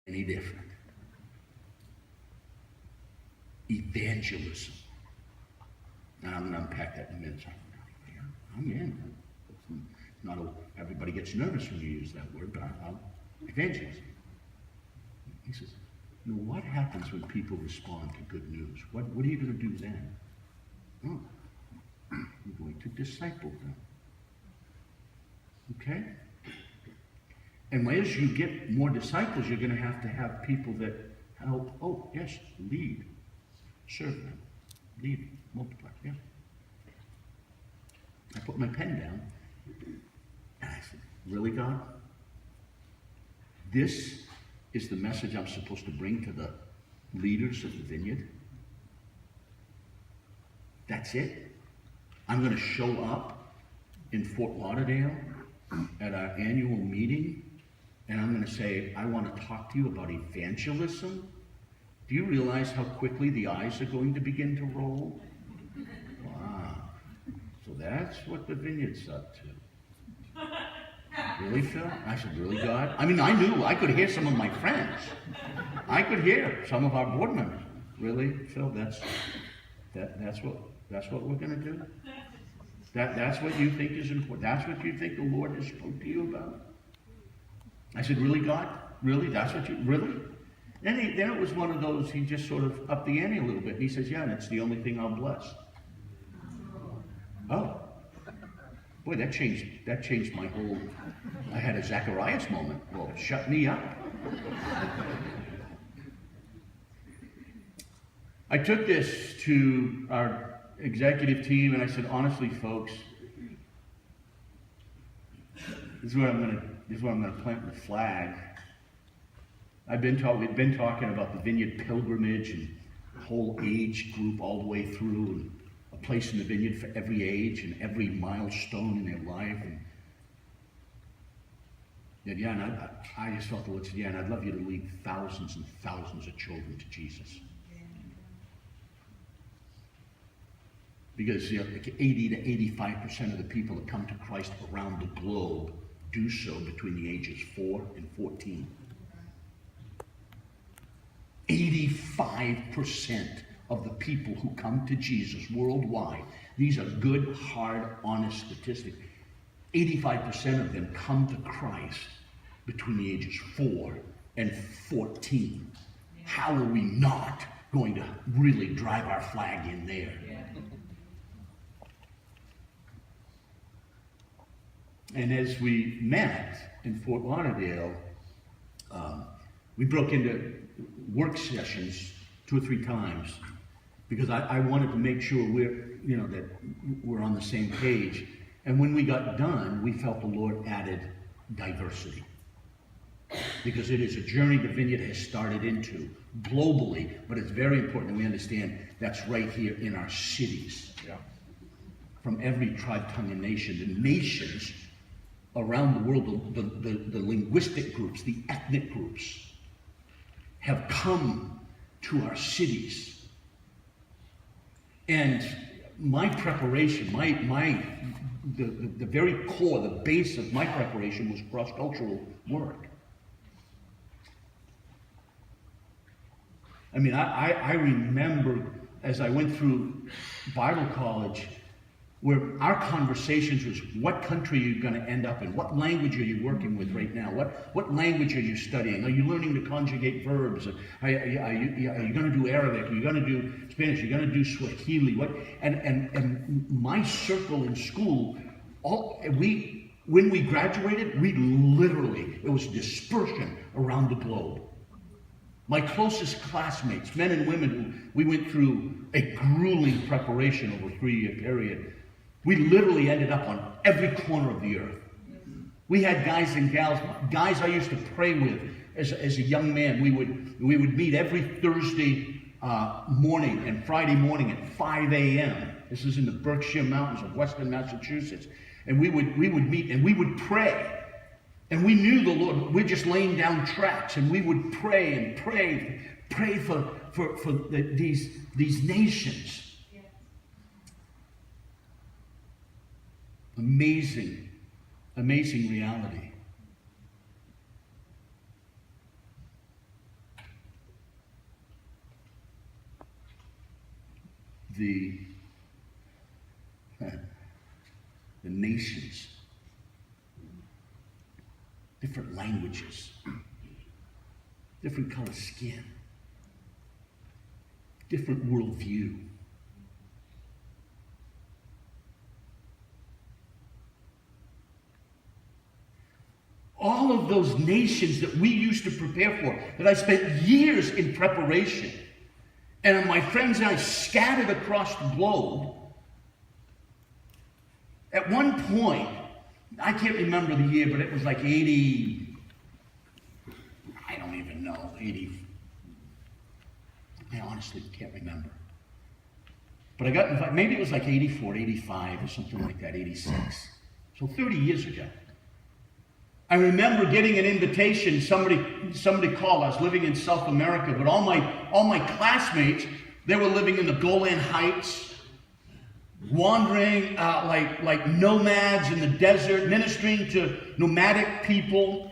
any different. Evangelism. And I'm going to unpack that in a minute. I'm in. Not everybody gets nervous when you use that word, but evangelism. He says, what happens when people respond to good news? What are you going to do then? Oh, you're going to disciple them. Okay? And as you get more disciples, you're going to have people that help, lead, serve them, lead, multiply, yeah. I put my pen down, and I said, really, God? This is the message I'm supposed to bring to the leaders of the Vineyard? That's it? I'm going to show up in Fort Lauderdale at our annual meeting, and I'm going to say, I want to talk to you about evangelism? Do you realize how quickly the eyes are going to begin to roll? Wow. So that's what the Vineyard's up to. Really, Phil? I said, really, God? I mean, I knew. I could hear some of my friends. I could hear some of our board members. Really, Phil? That's what we're going to do? That's what you think is important? That's what you think the Lord has spoke to you about? I said, really, God? Really? That's what you... Really? Then it was one of those, he just sort of upped the ante a little bit. And he says, yeah, and it's the only thing I'll bless. Oh. Boy, that changed my whole... I had a Zacharias moment. Well, shut me up. I took this to our executive team and I said, honestly, folks, this is where I'm going to plant the flag. We've been talking about the Vineyard pilgrimage and the whole age group all the way through, and a place in the Vineyard for every age and every milestone in their life. And I just felt the Lord said, and I'd love you to lead thousands and thousands of children to Jesus. Because like 80 to 85% of the people that come to Christ around the globe do so between the ages 4 and 14. 85% of the people who come to Jesus worldwide, these are good, hard, honest statistics. 85% of them come to Christ between the ages 4 and 14. How are we not going to really drive our flag in there? And as we met in Fort Lauderdale, we broke into work sessions 2 or 3 times because I wanted to make sure that we're on the same page. And when we got done, we felt the Lord added diversity. Because it is a journey the Vineyard has started into globally, but it's very important that we understand that's right here in our cities. Yeah. From every tribe, tongue, and nation. The nations around the world, the linguistic groups, the ethnic groups, have come to our cities. And my preparation, the very core, the base of my preparation was cross-cultural work. I mean, I remember as I went through Bible college, where our conversations was, what country are you going to end up in? What language are you working with right now? What language are you studying? Are you learning to conjugate verbs? Are you going to do Arabic? Are you going to do Spanish? Are you going to do Swahili? And my circle in school, when we graduated, it was dispersion around the globe. My closest classmates, men and women, we went through a grueling preparation over a 3-year period. We literally ended up on every corner of the earth. We had guys and gals, guys I used to pray with as a young man. We would meet every Thursday morning and Friday morning at 5 a.m. This is in the Berkshire Mountains of Western Massachusetts. And we would meet and we would pray. And we knew the Lord. We're just laying down tracks, and we would pray and pray for these nations. Yeah. Amazing reality. the nations, different languages, different color skin, different worldview. All of those nations that we used to prepare for, that I spent years in preparation, and my friends and I scattered across the globe. At one point, I can't remember the year, but it was like 80, I don't even know, 80, I honestly can't remember. But I got invited, maybe it was like 84, 85 or something like that, 86. So 30 years ago. I remember getting an invitation, somebody called. I was living in South America, but all my classmates, they were living in the Golan Heights, wandering like nomads in the desert, ministering to nomadic people.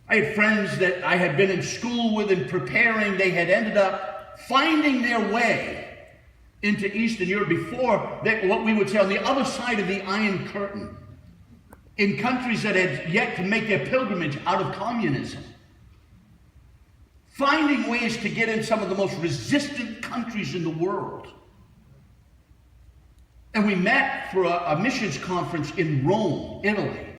I had friends that I had been in school with and preparing. They had ended up finding their way into Eastern Europe before what we would say on the other side of the Iron Curtain, in countries that had yet to make their pilgrimage out of communism. Finding ways to get in some of the most resistant countries in the world. And we met for a missions conference in Rome, Italy.